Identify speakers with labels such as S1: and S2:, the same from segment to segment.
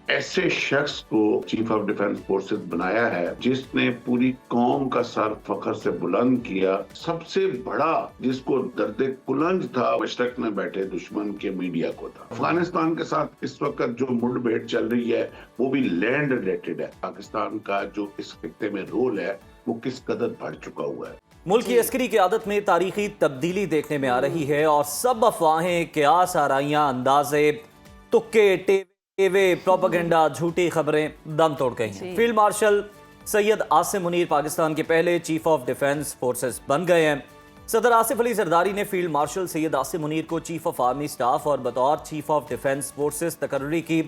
S1: ऐसे शख्स को चीफ ऑफ डिफेंस फोर्सेस बनाया है जिसने पूरी कौम का सर फखर से बुलंद किया। सबसे बड़ा जिसको दर्दे कुलंज था मशरक में बैठे दुश्मन के मीडिया को था। अफगानिस्तान के साथ इस वक्त जो मुठभेड़ चल रही है वो भी लैंड रिलेटेड है। पाकिस्तान का जो इस खित्ते में रोल है वो किस कदर बढ़ चुका हुआ है।
S2: मुल्क की अस्करी क़यादत में तारीखी तब्दीली देखने में आ रही है और सब अफवाहें, क्यास, आराइयां, अंदाजे, तुक्के, टेवे, प्रोपेगेंडा, झूठी खबरें दम तोड़ गई हैं। फील्ड मार्शल सैयद आसिम मुनीर पाकिस्तान के पहले चीफ ऑफ डिफेंस फोर्सेस बन गए हैं। सदर आसिफ अली जरदारी ने फील्ड मार्शल सैयद आसिम मुनीर को चीफ ऑफ आर्मी स्टाफ और बतौर चीफ ऑफ डिफेंस फोर्सेस तकर्री की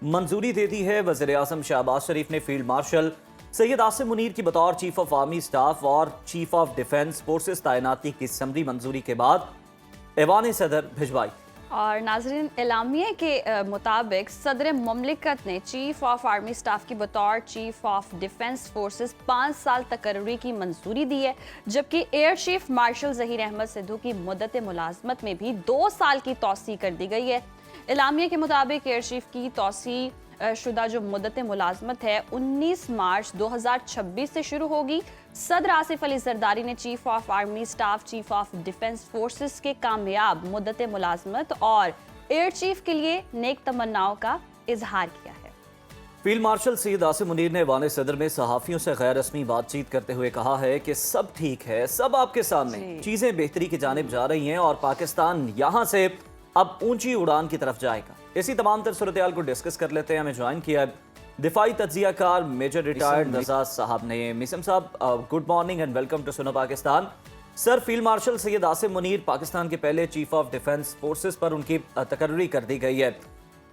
S2: मंजूरी दे दी है। वज़ीर आज़म शहबाज शरीफ ने फील्ड मार्शल सैयद आसिम मुनीर की बतौर चीफ ऑफ आर्मी स्टाफ और चीफ ऑफ डिफेंस फोर्सेस तैनाती की समरी मंजूरी के बाद ऐवान सदर भिजवाई।
S3: और नाजरीन, एलामिया के मुताबिक सदर मुमलिकत ने चीफ ऑफ आर्मी स्टाफ की बतौर चीफ ऑफ डिफेंस फोर्सेस 5 साल तकर्री की मंजूरी दी है, जबकि air chief marshal Zaheer Ahmed Sidhu की मुद्दत मुलाजमत में भी 2 साल की तौसी कर दी गई है। एलामिया के मुताबिक एयर चीफ की तौसी शुदा जो मुद्दत मुलाजमत है 19 मार्च 2026 से शुरू होगी। सदर आसिफ अली जरदारी ने chief of army staff, chief of defence forces के कामयाब मुद्दत मुलाजमत और एयर चीफ के लिए नेक तमन्नाओं का इजहार किया है।
S2: फील्ड मार्शल सैयद आसिम मुनीर ने ऐवान सदर में सहाफियों से गैर रस्मी बातचीत करते हुए कहा है कि सब ठीक है, सब आपके सामने, चीजें बेहतरी की जानिब जा रही हैं और पाकिस्तान यहाँ से अब ऊंची उड़ान की तरफ जाएगा। इसी तमाम तर सूरत-ए-हाल को डिस्कस कर लेते हैं। हमें ज्वाइन किया दिफाई तज्जियाकार मेजर रिटायर्ड नज़ाज साहब ने। मिसम साहब, good morning and welcome to Suno Pakistan. Sir, field marshal Syed Asim Munir Pakistan के पहले चीफ ऑफ डिफेंस फोर्सेस पर उनकी तकर्री कर दी गई है।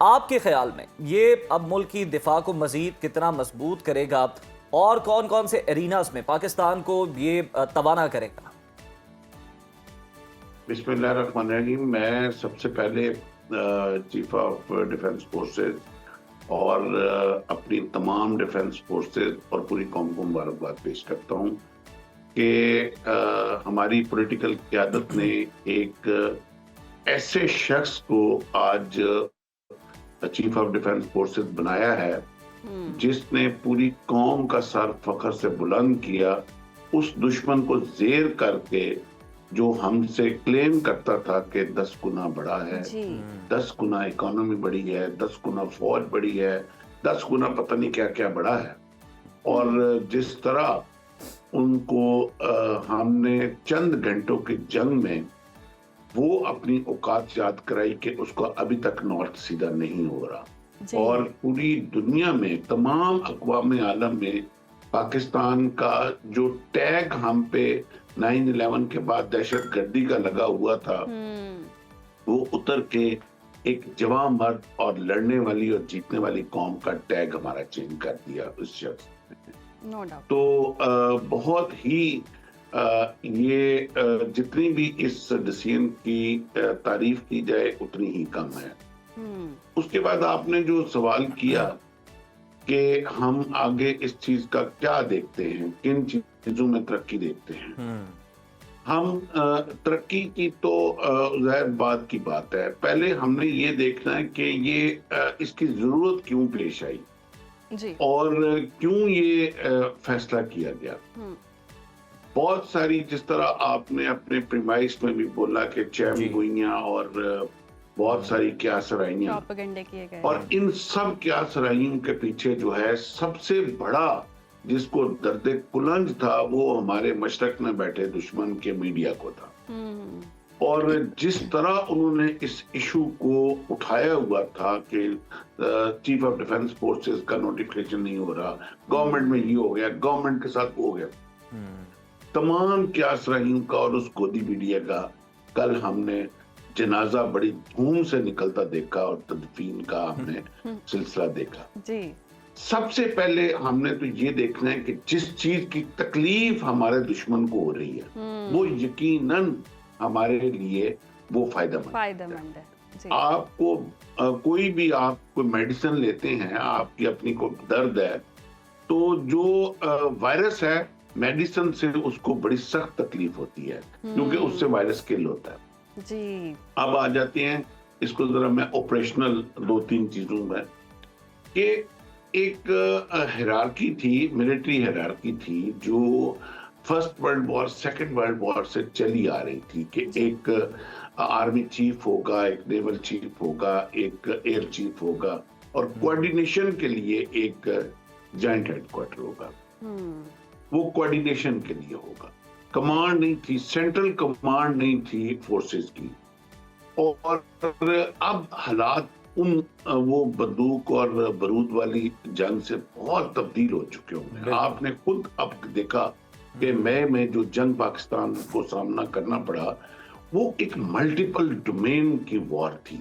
S2: आपके ख्याल में ये अब मुल्क की दिफा को मजीद कितना मजबूत करेगा और कौन कौन से एरिनास में पाकिस्तान को ये तवाना करेगा?
S1: बिस्मिल्लाहिर्रहमानिर्रहीम। मैं सबसे पहले चीफ ऑफ डिफेंस फोर्सेस और अपनी तमाम डिफेंस फोर्सेस और पूरी कौम को मुबारकबाद पेश करता हूँ कि हमारी पॉलिटिकल क़यादत ने एक ऐसे शख्स को आज चीफ ऑफ डिफेंस फोर्सेस बनाया है जिसने पूरी कौम का सर फखर से बुलंद किया। उस दुश्मन को ज़ेर करके जो हमसे क्लेम करता था कि 10 गुना बड़ा है, 10 गुना इकोनॉमी बड़ी है, 10 गुना फौज बड़ी है, 10 गुना पता नहीं क्या क्या बड़ा है, और जिस तरह उनको हमने चंद घंटों की जंग में वो अपनी औकात याद कराई कि उसको अभी तक नॉर्थ सीधा नहीं हो रहा। और पूरी दुनिया में तमाम अक़वाम आलम में पाकिस्तान का जो टैग हम पे 9/11 के बाद दहशत गर्दी का लगा हुआ था वो उतर के एक जवान मर्द और लड़ने वाली और जीतने वाली कौम का टैग हमारा चेंज कर दिया उस शख्स ने। तो बहुत ही ये जितनी भी इस डिसीजन की तारीफ की जाए उतनी ही कम है। उसके बाद आपने जो सवाल किया कि हम आगे इस चीज का क्या देखते हैं, किन चीजों में तरक्की देखते हैं। हम तरक्की की तो ज़ाहिर बात की बात है, पहले हमने ये देखना है कि ये इसकी जरूरत क्यों पेश आई जी, और क्यों ये फैसला किया गया। बहुत सारी, जिस तरह आपने अपने प्रीमाइस में भी बोला कि चैमगोइयां और बहुत सारी क्या सराइयां
S3: किए गए,
S1: और इन सब क्या सराइयों के पीछे जो है सबसे बड़ा जिसको दर्दे कुलंज था वो हमारे मशरक में बैठे दुश्मन के मीडिया को था। और जिस तरह उन्होंने इस इशू को उठाया हुआ था कि चीफ ऑफ डिफेंस फोर्सेस का नोटिफिकेशन नहीं हो रहा, गवर्नमेंट में ये हो गया, गवर्नमेंट के साथ वो हो गया, तमाम क्या सराइयों का और उस गोदी मीडिया का कल हमने जनाजा बड़ी धूम से निकलता देखा और तदफीन का हमने सिलसिला देखा जी। सबसे पहले हमने तो ये देखना है कि जिस चीज की तकलीफ हमारे दुश्मन को हो रही है वो यकीनन हमारे लिए वो फायदेमंद है जी। आपको कोई भी आप कोई मेडिसिन लेते हैं, आपकी अपनी को दर्द है, तो जो वायरस है मेडिसिन से उसको बड़ी सख्त तकलीफ होती है क्योंकि उससे वायरस किल होता है जी। अब आ जाते हैं इसको जरा मैं ऑपरेशनल 2-3 चीजों में कि एक हायरार्की थी, मिलिट्री हायरार्की थी, जो first world war, second world war से चली आ रही थी कि एक आर्मी चीफ होगा, एक नेवल चीफ होगा, एक एयर चीफ होगा, और कोऑर्डिनेशन के लिए एक जॉइंट हेडक्वार्टर होगा। वो कोऑर्डिनेशन के लिए होगा, कमांड नहीं थी, सेंट्रल कमांड नहीं थी फोर्सेस की। और अब हालात उन वो बंदूक और बारूद वाली जंग से बहुत तब्दील हो चुके होंगे। आपने खुद अब देखा कि मई में जो जंग पाकिस्तान को सामना करना पड़ा, वो एक मल्टीपल डोमेन की वॉर थी।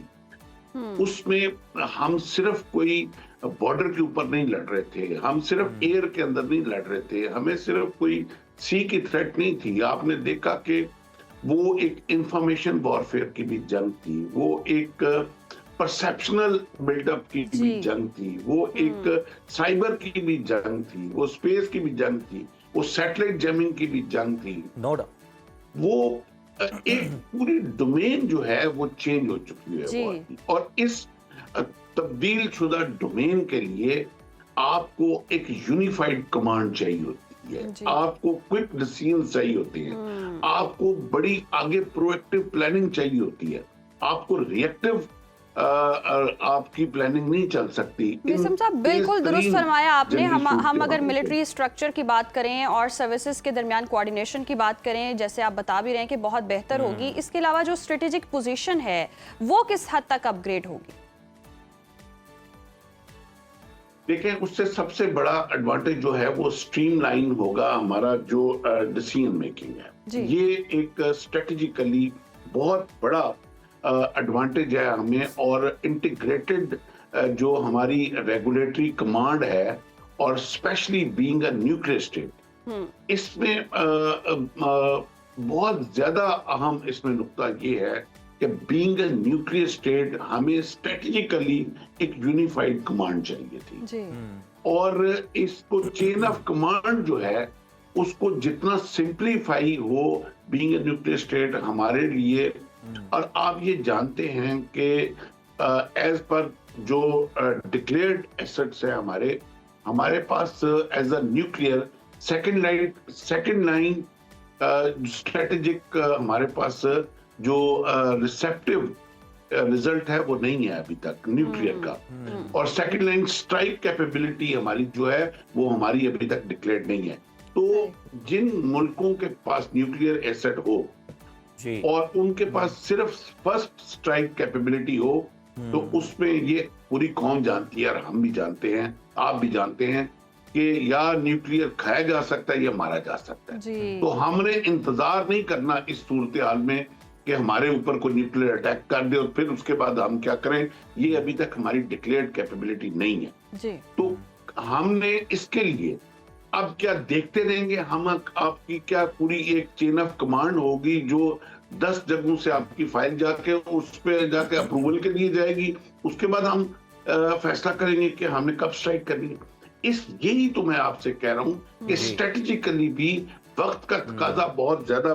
S1: उसमें हम सिर्फ कोई बॉर्डर के ऊपर नहीं लड़ रहे थे, हम सिर्फ एयर के अंदर नहीं लड़ रहे थे, हमें सिर्फ कोई सी की थ्रेट नहीं थी। आपने देखा कि वो एक इंफॉर्मेशन वॉरफेयर की भी जंग थी, वो एक परसेप्शनल बिल्डअप की भी जंग थी, वो एक साइबर की भी जंग थी, वो स्पेस की भी जंग थी, वो सैटेलाइट जैमिंग की भी जंग थी।
S2: नो डाउट,
S1: वो एक पूरी डोमेन जो है वो चेंज हो चुकी है वॉर की। और इस तब्दील शुदा डोमेन के लिए आपको एक यूनिफाइड कमांड चाहिए होती है, आपको क्विक डिसीजन चाहिए होते हैं, आपको बड़ी आगे प्रोएक्टिव प्लानिंग चाहिए होती है, आपको रिएक्टिव आपकी प्लानिंग नहीं चल सकती।
S3: निज़ाम साहब बिल्कुल दुरुस्त फरमाया आपने। हम अगर मिलिट्री स्ट्रक्चर की बात करें और सर्विसेज के दरमियान कोऑर्डिनेशन की बात करें, जैसे आप बता भी रहे हैं कि बहुत बेहतर होगी, इसके अलावा जो स्ट्रेटेजिक पोजीशन है वो किस हद तक अपग्रेड होगी?
S1: देखें, उससे सबसे बड़ा एडवांटेज जो है वो स्ट्रीमलाइन होगा हमारा जो डिसीजन मेकिंग है। ये एक स्ट्रेटेजिकली बहुत बड़ा एडवांटेज है हमें। और इंटीग्रेटेड जो हमारी रेगुलेटरी कमांड है, और specially being a nuclear state, इसमें बहुत ज्यादा अहम इसमें नुक्ता ये है कि बीइंग अ न्यूक्लियर स्टेट हमें स्ट्रेटेजिकली एक यूनिफाइड कमांड चाहिए थी। और इसको चेन ऑफ कमांड जो है उसको जितना सिंप्लीफाई हो बीइंग अ न्यूक्लियर स्टेट हमारे लिए। और आप ये जानते हैं कि एज पर जो डिक्लेयर्ड एसेट्स है हमारे पास as a nuclear second line strategic हमारे पास जो रिसेप्टिव रिजल्ट है वो नहीं है अभी तक न्यूक्लियर का। और सेकंड लाइन स्ट्राइक कैपेबिलिटी हमारी जो है वो हमारी अभी तक डिक्लेयर्ड नहीं है। तो जिन मुल्कों के पास न्यूक्लियर एसेट हो और उनके पास सिर्फ फर्स्ट स्ट्राइक कैपेबिलिटी हो, तो उसमें ये पूरी कौम जानती है और हम भी जानते हैं, आप भी जानते हैं कि या न्यूक्लियर खाया जा सकता है या मारा जा सकता है। तो हमने इंतजार नहीं करना इस सूरत हाल में कि हमारे ऊपर कोई न्यूक्लियर अटैक कर दे और फिर उसके बाद हम क्या करें। ये अभी तक हमारी डिक्लेयर्ड कैपेबिलिटी नहीं है। तो हमने इसके लिए अब क्या देखते रहेंगे हम? आपकी क्या पूरी एक चेन ऑफ कमांड होगी जो 10 जगहों से आपकी फाइल जाके उस पे जाके अप्रूवल के लिए जाएगी, उसके बाद हम फैसला करेंगे कि हमने कब स्ट्राइक करनी है। यही तो मैं आपसे कह रहा हूं कि स्ट्रेटेजिकली भी वक्त का तकाजा बहुत ज्यादा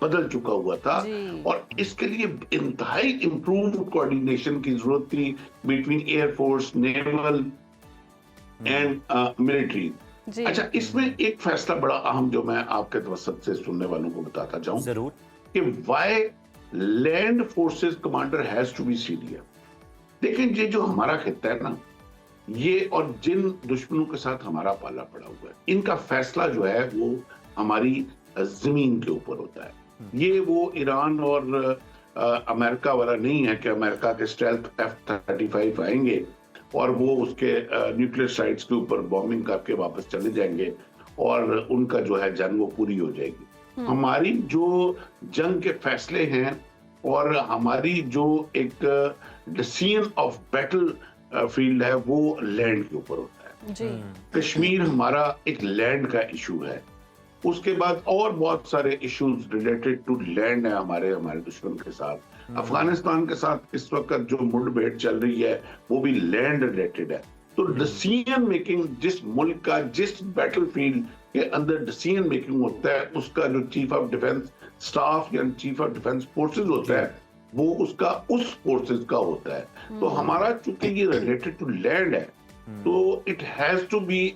S1: बदल चुका हुआ था और इसके लिए इंतहाई इंप्रूव कोऑर्डिनेशन की जरूरत थी between air force, naval and military. अच्छा, इसमें एक फैसला बड़ा अहम जो मैं आपके तवसत से सुनने वालों को बताता जाऊं
S2: जरूर
S1: कि why land forces commander has to be senior. देखें, ये जो हमारा खित्ता है ना, ये और जिन दुश्मनों के साथ हमारा पाला पड़ा हुआ है, इनका फैसला जो है वो हमारी जमीन के ऊपर होता है। ये वो ईरान और अमेरिका वाला नहीं है कि अमेरिका के स्टेल्थ F-35 आएंगे और वो उसके न्यूक्लियर साइट्स के ऊपर बॉम्बिंग करके वापस चले जाएंगे और उनका जो है जंग वो पूरी हो जाएगी। हमारी जो जंग के फैसले हैं और हमारी जो एक डिसीजन ऑफ बैटल फील्ड है वो लैंड के ऊपर होता है। कश्मीर हमारा एक लैंड का इशू है। उसके बाद और बहुत सारे इश्यूज रिलेटेड टू लैंड है हमारे दुश्मन के साथ। अफगानिस्तान के साथ इस वक्त जो मुठभेड़ चल रही है वो भी लैंड रिलेटेड है। तो डिसीजन मेकिंग जिस मुल्क का जिस बैटलफील्ड के अंदर डिसीजन मेकिंग होता है, उसका जो चीफ ऑफ डिफेंस स्टाफ या चीफ ऑफ डिफेंस फोर्सेस होता है वो उसका उस फोर्सेस का होता है। तो हमारा चूंकि ये रिलेटेड टू लैंड है तो it has to be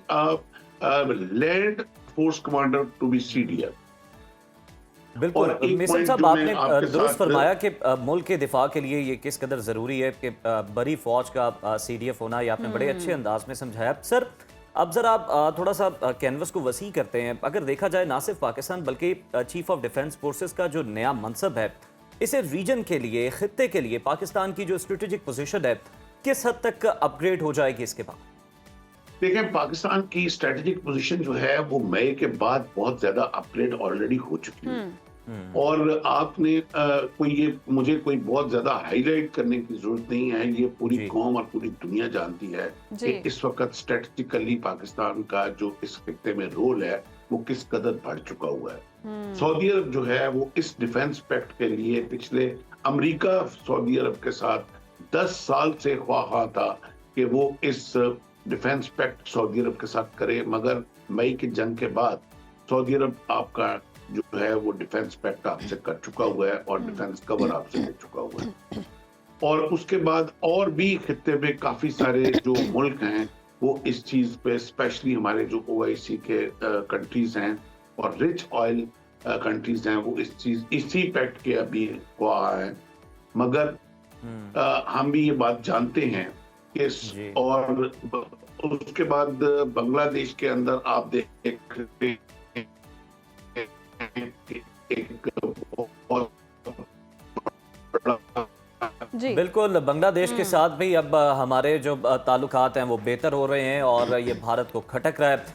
S1: land force commander to be CDF।
S2: बिल्कुल
S1: और एक
S2: मिसल
S1: point
S2: साहब,
S1: जो मैं
S2: आपने
S1: आपके
S2: दुरुस्त
S1: साथ-
S2: फरमाया कि मुल्क के दिफा के लिए ये किस कदर ज़रूरी है कि बड़ी फौज का CDF होना। ये आपने बड़े अच्छे अंदाज में समझाया। सर, अब जरा आप थोड़ा सा कैनवस को वसी करते हैं। अगर देखा जाए ना सिर्फ पाकिस्तान बल्कि चीफ ऑफ डिफेंस फोर्सेस का जो नया मनसब है, इसे रीजन के लिए, खित्ते के लिए पाकिस्तान की जो स्ट्रेटेजिक पोजीशन है किस हद तक अपग्रेड हो जाएगी इसके बाद?
S1: देखें, पाकिस्तान की स्ट्रेटेजिक पोजीशन जो है वो मई के बाद बहुत ज्यादा अपग्रेड ऑलरेडी हो चुकी है। और आपने मुझे कोई बहुत ज्यादा हाईलाइट करने की जरूरत नहीं है। ये पूरी
S2: जी।
S1: कौम और पूरी दुनिया जानती है
S3: जी।
S1: कि इस वक्त स्ट्रेटेजिकली पाकिस्तान का जो इस खित्ते में रोल है वो किस कदर बढ़ चुका हुआ है। सऊदी अरब जो है वो इस डिफेंस पैक्ट के लिए पिछले अमेरिका सऊदी अरब के साथ 10 साल से ख्वाहा था कि वो इस डिफेंस पैक्ट सऊदी अरब के साथ करे, मगर मई की जंग के बाद सऊदी अरब आपका जो है वो डिफेंस पैक्ट आपसे कर चुका हुआ है और डिफेंस कवर आपसे ले चुका हुआ है। और उसके बाद और भी खित्ते में काफी सारे जो मुल्क हैं वो इस चीज पे, स्पेशली हमारे जो OIC के कंट्रीज हैं और रिच ऑयल कंट्रीज हैं, वो इसी पैक्ट के अभी ख्वाह हैं। मगर हम भी ये बात जानते हैं कि
S2: जी।
S1: और उसके बाद बांग्लादेश के अंदर आप देखते हैं एक बहुत बड़ा
S3: जी।
S2: बिल्कुल, बांग्लादेश के साथ भी अब हमारे जो ताल्लुकात हैं वो बेहतर हो रहे हैं और ये भारत को खटक रहा है।